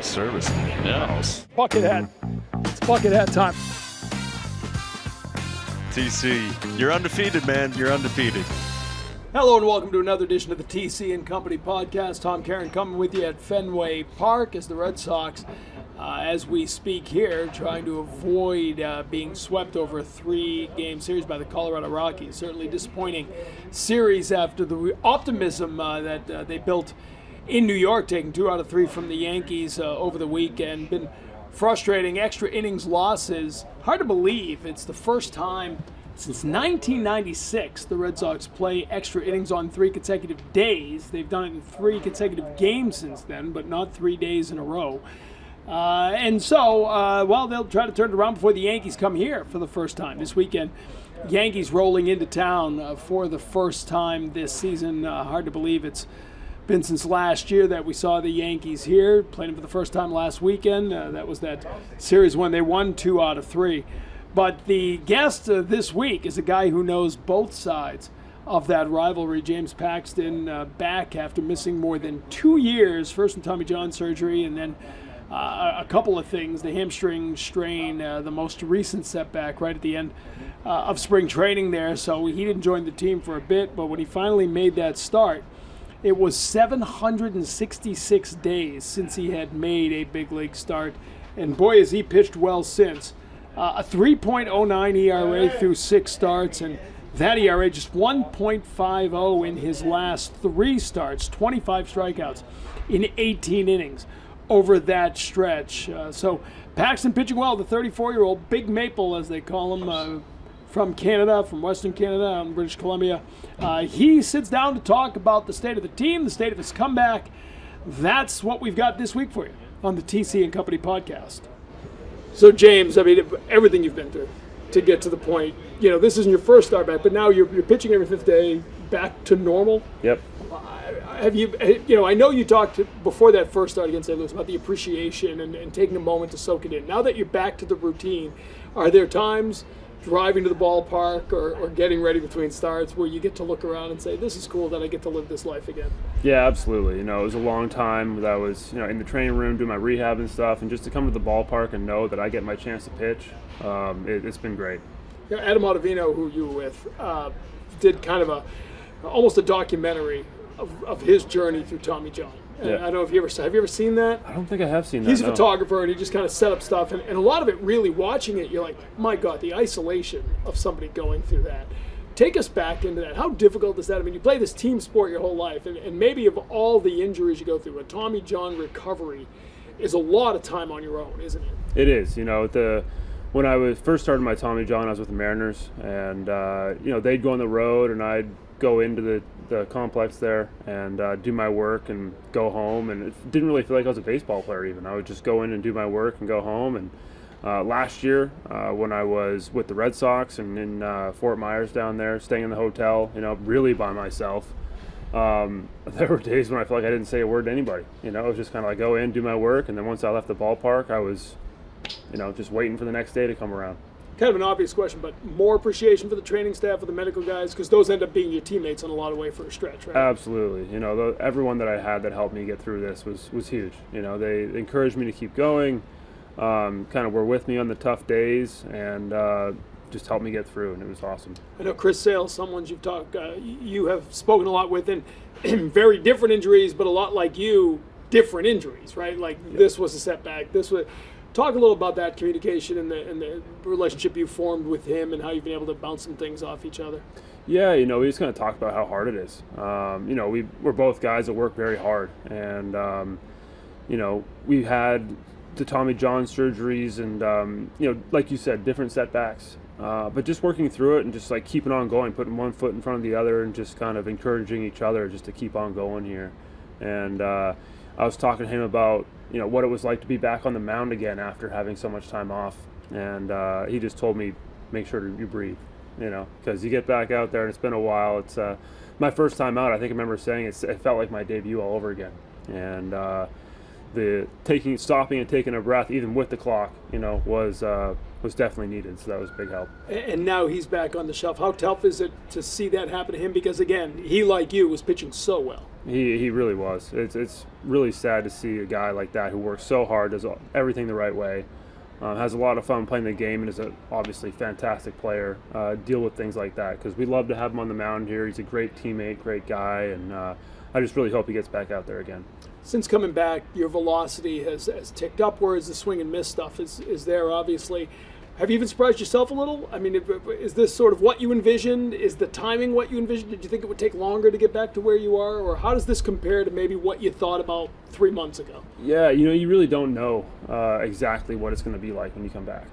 service in the house. Bucket hat. It's bucket hat time. TC, you're undefeated, man. You're undefeated. Hello and welcome to another edition of the TC and Company podcast. Tom Karen coming with you at Fenway Park as the Red Sox, as we speak here, trying to avoid being swept over a 3-game series by the Colorado Rockies. Certainly disappointing series after the optimism that they built in New York, taking 2 out of 3 from the Yankees over the weekend. Been frustrating extra innings losses. Hard to believe it's the first time since 1996 the Red Sox play extra innings on 3 consecutive days. They've done it in 3 consecutive games since then, but not 3 days in a row. And so, they'll try to turn it around before the Yankees come here for the first time this weekend. Yankees rolling into town for the first time this season. Hard to believe it's been since last year that we saw the Yankees here. Played them for the first time last weekend. That was that series when they won 2 out of 3. But the guest this week is a guy who knows both sides of that rivalry. James Paxton, back after missing more than 2 years, first in Tommy John surgery and then a couple of things, the hamstring strain, the most recent setback right at the end of spring training there. So he didn't join the team for a bit, but when he finally made that start, it was 766 days since he had made a big league start. And boy, has he pitched well since. A 3.09 ERA through 6 starts, and that ERA just 1.50 in his last 3 starts, 25 strikeouts in 18 innings over that stretch. So Paxton pitching well, the 34-year-old Big Maple, as they call him, from Canada, from Western Canada, in British Columbia. He sits down to talk about the state of the team, the state of his comeback. That's what we've got this week for you on the TC and Company podcast. So, James, I mean, everything you've been through to get to the point, this isn't your first start back, but now you're pitching every 5th day back to normal. Yep. Have you, I know you talked before that first start against St. Louis about the appreciation and taking a moment to soak it in. Now that you're back to the routine, are there times driving to the ballpark or getting ready between starts where you get to look around and say, this is cool that I get to live this life again? Yeah, absolutely. It was a long time that I was, in the training room doing my rehab and stuff, and just to come to the ballpark and know that I get my chance to pitch, it's been great. Adam Ottavino, who you were with, did kind of almost a documentary of his journey through Tommy John. Yeah. I don't know if have you ever seen that? I don't think I have seen that. He's a photographer, and he just kind of set up stuff, and a lot of it, really watching it, you're like, my God, the isolation of somebody going through that. Take us back into that. How difficult is that? I mean, you play this team sport your whole life, and maybe of all the injuries you go through, a Tommy John recovery is a lot of time on your own, isn't it? It is. When I first started my Tommy John, I was with the Mariners, and they'd go on the road, and I'd go into the complex there and do my work and go home, and it didn't really feel like I was a baseball player even. I would just go in and do my work and go home. And last year, when I was with the Red Sox and in Fort Myers down there, staying in the hotel, really by myself, there were days when I felt like I didn't say a word to anybody. It was just kind of like go in, do my work, and then once I left the ballpark, I was, just waiting for the next day to come around. Kind of an obvious question, but more appreciation for the training staff, for the medical guys, because those end up being your teammates in a lot of way for a stretch, right? Absolutely. Everyone that I had that helped me get through this was huge. They encouraged me to keep going, kind of were with me on the tough days, and just helped me get through, and it was awesome. I know Chris Sale, someone you have spoken a lot with, and very different injuries, but a lot like you, different injuries, right? Like This was a setback. Talk a little about that communication and the relationship you formed with him and how you've been able to bounce some things off each other. Yeah, we just kind of talked about how hard it is. We're both guys that work very hard, and we had the Tommy John surgeries and like you said, different setbacks. But just working through it and just like keeping on going, putting one foot in front of the other, and just kind of encouraging each other just to keep on going here. And I was talking to him about what it was like to be back on the mound again after having so much time off, and he just told me, make sure you breathe, because you get back out there and it's been a while. It's my first time out. I think I remember saying it felt like my debut all over again, and the stopping and taking a breath even with the clock, was definitely needed. So that was a big help. And now he's back on the shelf. How tough is it to see that happen to him? Because again, he, like you, was pitching so well. He really was. It's really sad to see a guy like that who works so hard, does everything the right way, has a lot of fun playing the game, and is a obviously fantastic player, deal with things like that, because we love to have him on the mound here. He's a great teammate, great guy, and I just really hope he gets back out there again. Since coming back, your velocity has ticked upwards. The swing and miss stuff is there, obviously. Have you even surprised yourself a little? I mean, is this sort of what you envisioned? Is the timing what you envisioned? Did you think it would take longer to get back to where you are? Or how does this compare to maybe what you thought about 3 months ago? Yeah, you really don't know exactly what it's going to be like when you come back.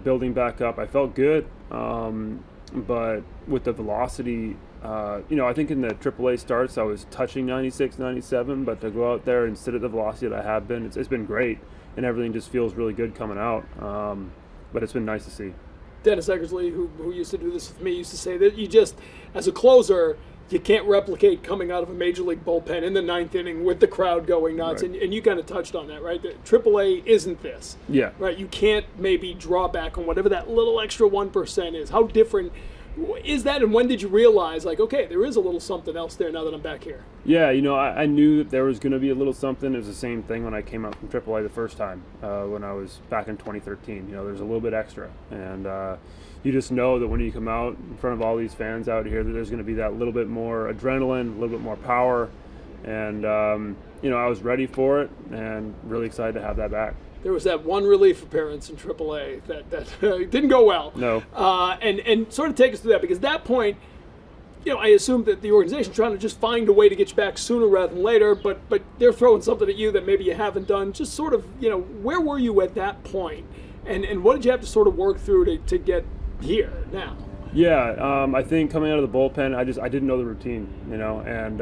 Building back up, I felt good, but with the velocity, I think in the AAA starts I was touching 96, 97, but to go out there and sit at the velocity that I have been, it's been great, and everything just feels really good coming out. But it's been nice to see. Dennis Eckersley, who used to do this with me, used to say that you just, as a closer, you can't replicate coming out of a major league bullpen in the ninth inning with the crowd going nuts. Right. And you kind of touched on that, right? That AAA isn't this. Yeah. Right? You can't maybe draw back on whatever that little extra 1% is. How different is that, and when did you realize, like, okay, there is a little something else there now that I'm back here? Yeah, I knew that there was going to be a little something. It was the same thing when I came out from AAA the first time, when I was back in 2013. There's a little bit extra, and you just know that when you come out in front of all these fans out here, that there's going to be that little bit more adrenaline, a little bit more power, and I was ready for it, and really excited to have that back. There was that one relief appearance in AAA that didn't go well. No. And sort of take us through that, because at that point, I assume that the organization's trying to just find a way to get you back sooner rather than later, but they're throwing something at you that maybe you haven't done. Just sort of, where were you at that point? And what did you have to sort of work through to get here now? Yeah, I think coming out of the bullpen, I didn't know the routine, and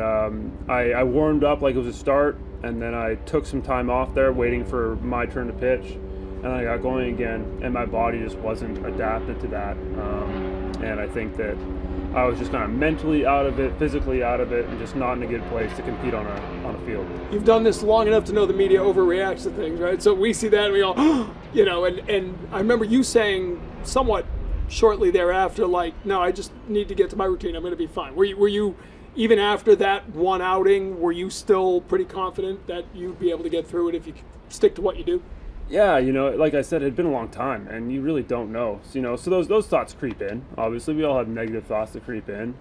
I warmed up like it was a start, and then I took some time off there waiting for my turn to pitch, and I got going again, and my body just wasn't adapted to that, and I think that I was just kind of mentally out of it, physically out of it, and just not in a good place to compete on a field. You've done this long enough to know the media overreacts to things, right? So we see that and we all, and I remember you saying somewhat shortly thereafter, like, no, I just need to get to my routine. I'm going to be fine. Were you even after that one outing, were you still pretty confident that you'd be able to get through it if you stick to what you do? Yeah, like I said, it had been a long time, and you really don't know. So those thoughts creep in. Obviously, we all have negative thoughts that creep in.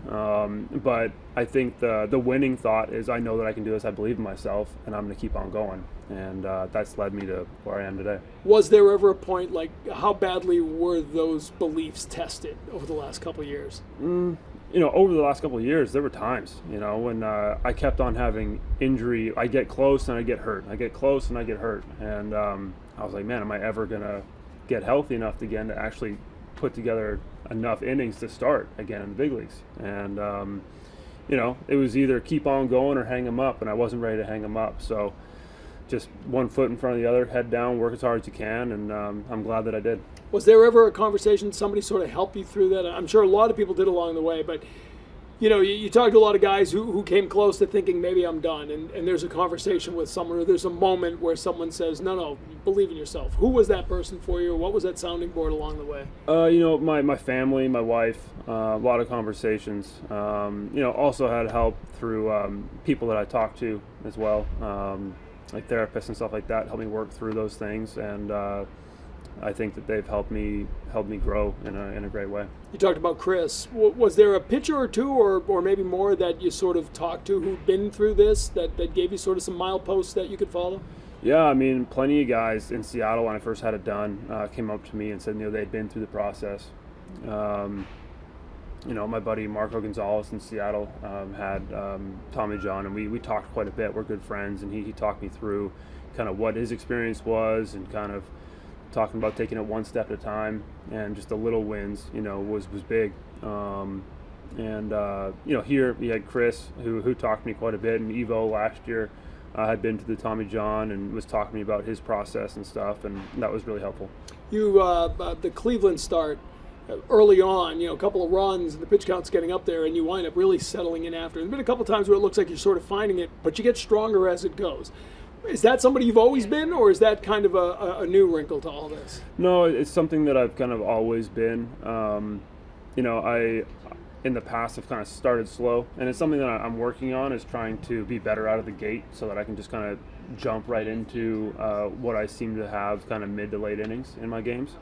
But I think the winning thought is, I know that I can do this. I believe in myself, and I'm going to keep on going. And that's led me to where I am today. Was there ever a point, like, how badly were those beliefs tested over the last couple of years? Over the last couple of years, there were times, when I kept on having injury. I get close and I get hurt. I get close and I get hurt. And I was like, man, am I ever going to get healthy enough again to actually put together enough innings to start again in the big leagues? And, it was either keep on going or hang them up, and I wasn't ready to hang them up. So just one foot in front of the other, head down, work as hard as you can, and I'm glad that I did. Was there ever a conversation, somebody sort of help you through that? I'm sure a lot of people did along the way, but you talk to a lot of guys who came close to thinking maybe I'm done, and there's a conversation with someone, or there's a moment where someone says, no, believe in yourself. Who was that person for you, or what was that sounding board along the way? My family, my wife, a lot of conversations. Also had help through people that I talked to as well, like therapists and stuff like that, helped me work through those things, and I think that they've helped me grow in a great way. You talked about Chris. Was there a pitcher or two, or maybe more, that you sort of talked to who'd been through this, that gave you sort of some mileposts that you could follow? Yeah, plenty of guys in Seattle when I first had it done came up to me and said, they'd been through the process. My buddy Marco Gonzalez in Seattle had Tommy John, and we talked quite a bit. We're good friends, and he talked me through kind of what his experience was, and kind of talking about taking it one step at a time, and just the little wins, was big. Here we had Chris, who talked to me quite a bit, and Evo last year had been to the Tommy John and was talking to me about his process and stuff, and that was really helpful. The Cleveland start, early on, a couple of runs, and the pitch count's getting up there, and you wind up really settling in after. There's been a couple of times where it looks like you're sort of finding it, but you get stronger as it goes. Is that somebody you've always been, or is that kind of a new wrinkle to all this? No, it's something that I've kind of always been. in the past have kind of started slow, and it's something that I'm working on, is trying to be better out of the gate so that I can just kind of jump right into what I seem to have kind of mid to late innings in my games.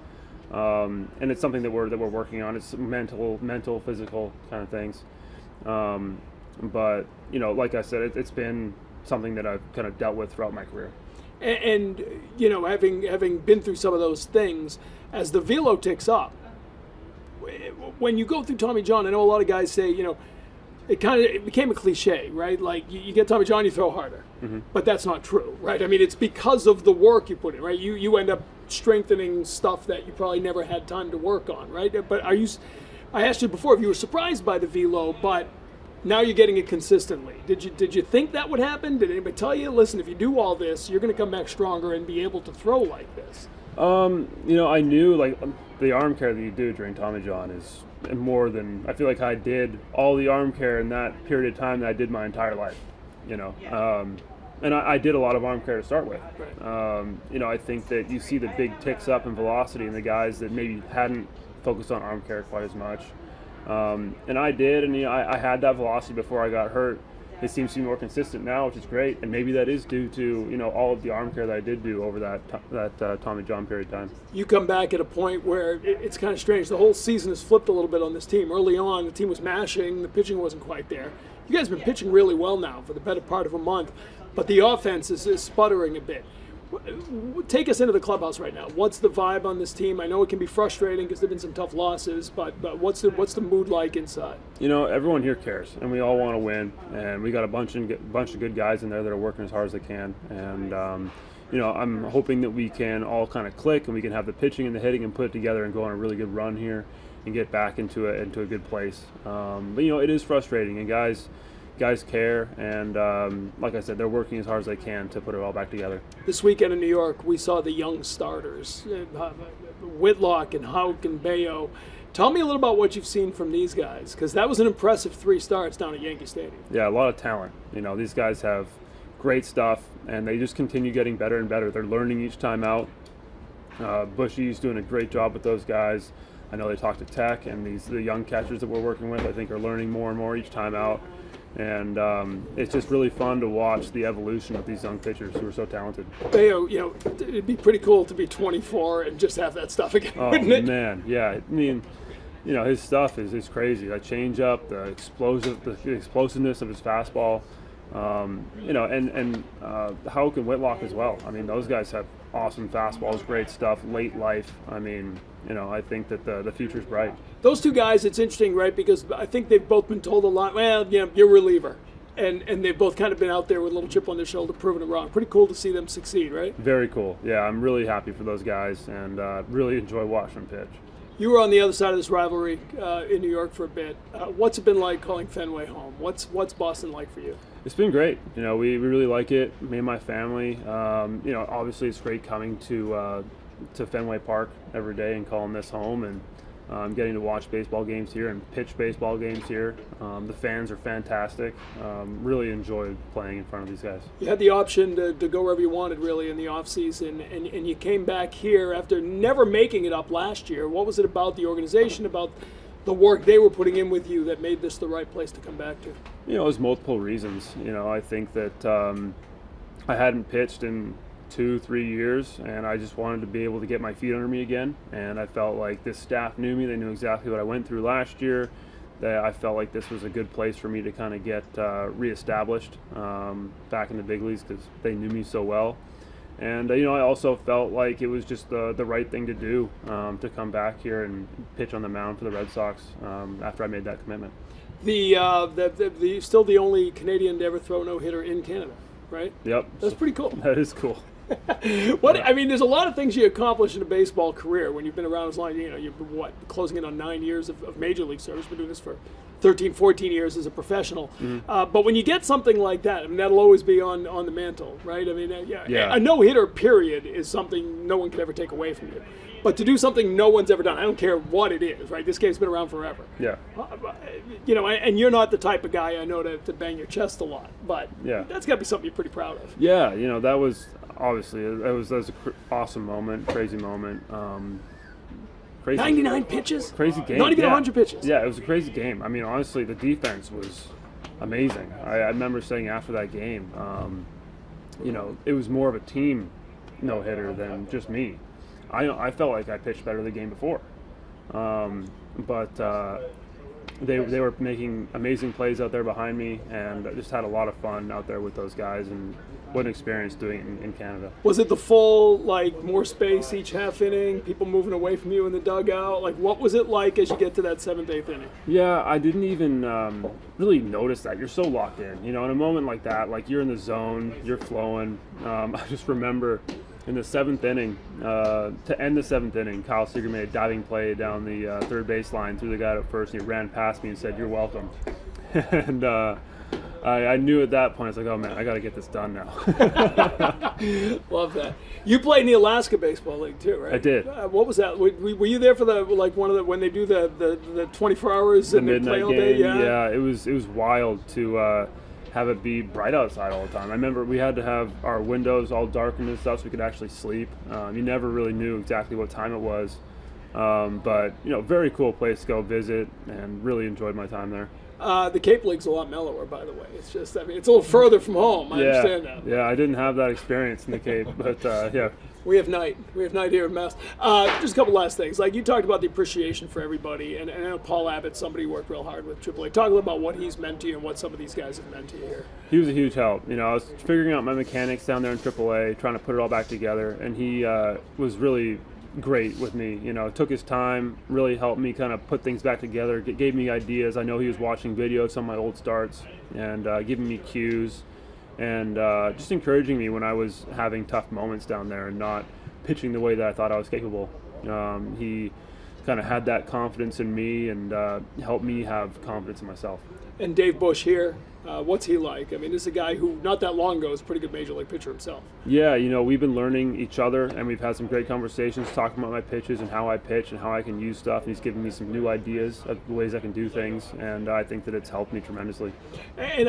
And it's something that we're working on. It's mental, physical kind of things. But like I said, it's been something that I've kind of dealt with throughout my career. And having been through some of those things, as the velo ticks up, when you go through Tommy John, I know a lot of guys say, it became a cliche, right? Like you get Tommy John, you throw harder, but that's not true, right? I mean, it's because of the work you put in, right? You end up strengthening stuff that you probably never had time to work on, right? But I asked you before if you were surprised by the velo, but now you're getting it consistently. Did you think that would happen? Did anybody tell you, listen, if you do all this, you're going to come back stronger and be able to throw like this? I knew like the arm care that you do during Tommy John is more than, I feel like I did all the arm care in that period of time that I did my entire life, and I did a lot of arm care to start with. I think that you see the big ticks up in velocity in the guys that maybe hadn't focused on arm care quite as much. And I did, and I had that velocity before I got hurt. It seems to be more consistent now, which is great, and maybe that is due to all of the arm care that I did do over that Tommy John period of time. You come back at a point where it's kind of strange. The whole season has flipped a little bit on this team. Early on, the team was mashing, the pitching wasn't quite there. You guys have been pitching really well now for the better part of a month, but the offense is sputtering a bit. Take us into the clubhouse right now. What's the vibe on this team? I know it can be frustrating because there've been some tough losses, but what's the mood like inside? Everyone here cares, and we all want to win, and we got a bunch of good guys in there that are working as hard as they can, and I'm hoping that we can all kind of click and we can have the pitching and the hitting and put it together and go on a really good run here and get back into a good place. But it is frustrating, and guys care, and like I said, they're working as hard as they can to put it all back together. This weekend in New York, we saw the young starters, Whitlock and Houck and Bayo. Tell me a little about what you've seen from these guys, because that was an impressive 3 starts down at Yankee Stadium. Yeah, a lot of talent. These guys have great stuff, and they just continue getting better and better. They're learning each time out. Bushy's doing a great job with those guys. I know they talk to Tech, and the young catchers that we're working with, I think, are learning more and more each time out. And it's just really fun to watch the evolution of these young pitchers who are so talented. Bayo, it'd be pretty cool to be 24 and just have that stuff again, wouldn't it? Man, yeah. I mean, his stuff is crazy. That changeup, the explosiveness of his fastball, and Houck and Whitlock as well. I mean, those guys have awesome fastballs, great stuff, late life. I mean, I think that the future's bright. Those 2 guys, it's interesting, right? Because I think they've both been told a lot, well, you're a reliever. And they've both kind of been out there with a little chip on their shoulder proving it wrong. Pretty cool to see them succeed, right? Very cool. Yeah, I'm really happy for those guys, and really enjoy watching them pitch. You were on the other side of this rivalry in New York for a bit. What's it been like calling Fenway home? What's Boston like for you? It's been great. We really like it, me and my family. Obviously it's great coming to Fenway Park every day and calling this home, and getting to watch baseball games here and pitch baseball games here. The fans are fantastic. Really enjoyed playing in front of these guys. You had the option to go wherever you wanted, really, in the offseason, and you came back here after never making it up last year. What was it about the organization, about the work they were putting in with you, that made this the right place to come back to? It was multiple reasons. I think that I hadn't pitched in 2-3 years, and I just wanted to be able to get my feet under me again, and I felt like this staff knew me. They knew exactly what I went through last year. That I felt like this was a good place for me to kind of get reestablished back in the big leagues, because they knew me so well. And I also felt like it was just the right thing to do, to come back here and pitch on the mound for the Red Sox after I made that commitment. The still the only Canadian to ever throw a no-hitter in Canada, right? Yep. That's pretty cool. That is cool. I mean, there's a lot of things you accomplish in a baseball career when you've been around as long as, you've been, closing in on 9 years of major league service. Been doing this for 13, 14 years as a professional. But when you get something like that, I mean, that'll always be on the mantle, right? I mean, a no-hitter, period, is something no one can ever take away from you. But to do something no one's ever done, I don't care what it is, right? This game's been around forever. Yeah. And you're not the type of guy, I know, to bang your chest a lot, but that's got to be something you're pretty proud of. Yeah, that was obviously, that was an awesome moment, crazy moment. crazy. 99 pitches? Crazy game. Not even yeah. 100 pitches? Yeah, it was a crazy game. I mean, honestly, the defense was amazing. I remember saying after that game, it was more of a team no-hitter than just me. I felt like I pitched better the game before. But they were making amazing plays out there behind me, and I just had a lot of fun out there with those guys, and what an experience doing it in Canada. Was it the full, more space each half inning, people moving away from you in the dugout? What was it like as you get to that 7th, 8th inning? Yeah, I didn't even really notice that. You're so locked in. In a moment like that, you're in the zone, you're flowing. I just remember in the 7th inning, to end the 7th inning, Kyle Seager made a diving play down the third baseline through the guy at first, and he ran past me and said, "You're welcome." And I knew at that point, I was like, oh man, I got to get this done now. Love that. You played in the Alaska Baseball League too, right? I did. What was that? Were you there for when they do the 24 hours The and they play midnight all game? day? Yeah, it was wild to have it be bright outside all the time. I remember we had to have our windows all darkened and stuff so we could actually sleep. You never really knew exactly what time it was. But very cool place to go visit, and really enjoyed my time there. The Cape League's a lot mellower, by the way. It's just, it's a little further from home. I understand that. Yeah, I didn't have that experience in the Cape, but yeah. We have night. We have night here in Mass. Just a couple last things. You talked about the appreciation for everybody, and I know Paul Abbott, somebody who worked real hard with AAA. Talk a little about what he's meant to you and what some of these guys have meant to you here. He was a huge help. I was figuring out my mechanics down there in AAA, trying to put it all back together, and he was really great with me. Took his time, really helped me kind of put things back together, gave me ideas. I know he was watching videos of some of my old starts and giving me cues, and just encouraging me when I was having tough moments down there and not pitching the way that I thought I was capable. He kind of had that confidence in me and helped me have confidence in myself. And Dave Bush here, what's he like? I mean, this is a guy who not that long ago was a pretty good major league pitcher himself. Yeah, we've been learning each other, and we've had some great conversations talking about my pitches and how I pitch and how I can use stuff. And he's given me some new ideas of the ways I can do things, and I think that it's helped me tremendously. And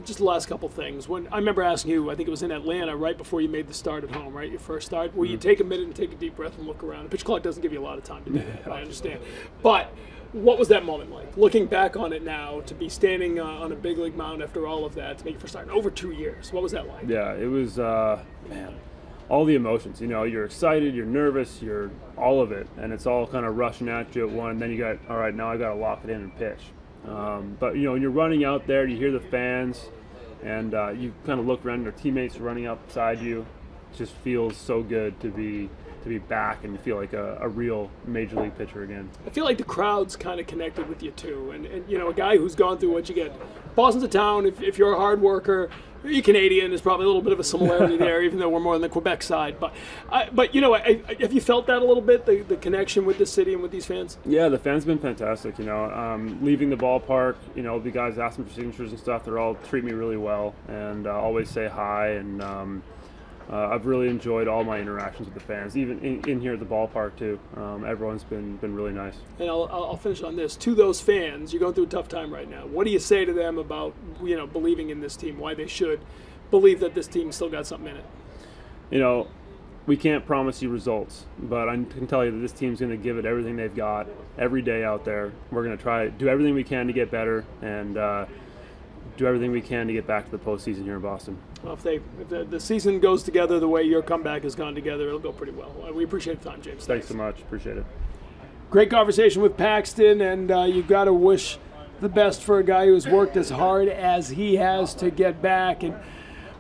just the last couple things. When I remember asking you, I think it was in Atlanta right before you made the start at home, right? Your first start, where you take a minute and take a deep breath and look around. The pitch clock doesn't give you a lot of time to do that, I understand. But what was that moment like? Looking back on it now, to be standing on a big league mound after all of that, to make your first start in over 2 years, what was that like? Yeah, it was, all the emotions. You're excited, you're nervous, you're all of it, and it's all kind of rushing at you at one. Then you got, all right, now I got to lock it in and pitch. But when you're running out there, you hear the fans, and you kind of look around, your teammates running up beside you. It just feels so good to be back and feel like a real major league pitcher again. I feel like the crowd's kind of connected with you too, and a guy who's gone through what you get. Boston's a town. If you're a hard worker, you're Canadian. There's probably a little bit of a similarity there, even though we're more on the Quebec side. But have you felt that a little bit, the connection with the city and with these fans? Yeah, the fans have been fantastic. Leaving the ballpark, the guys asking for signatures and stuff, they're all treat me really well and always say hi. And I've really enjoyed all my interactions with the fans, even in here at the ballpark too. Everyone's been really nice. And I'll finish on this. To those fans, you're going through a tough time right now. What do you say to them about believing in this team? Why they should believe that this team's still got something in it? We can't promise you results, but I can tell you that this team's going to give it everything they've got every day out there. We're going to try to do everything we can to get better and do everything we can to get back to the postseason here in Boston. Well, if the season goes together the way your comeback has gone together, it'll go pretty well. We appreciate the time, James. Thanks so much. Appreciate it. Great conversation with Paxton, and you've got to wish the best for a guy who has worked as hard as he has to get back. And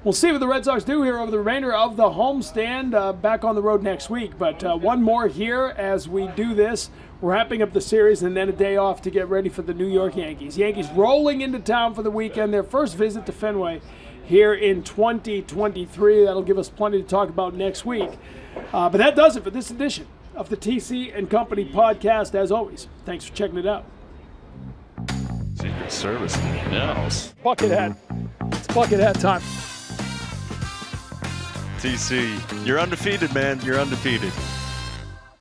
we'll see what the Red Sox do here over the remainder of the homestand. Back on the road next week. But one more here as we do this. We're wrapping up the series and then a day off to get ready for the New York Yankees. Yankees rolling into town for the weekend, their first visit to Fenway here in 2023. That'll give us plenty to talk about next week. But that does it for this edition of the TC and Company podcast. As always, thanks for checking it out. Secret Service in the house. Bucket hat. It's bucket hat time. TC, you're undefeated, man. You're undefeated.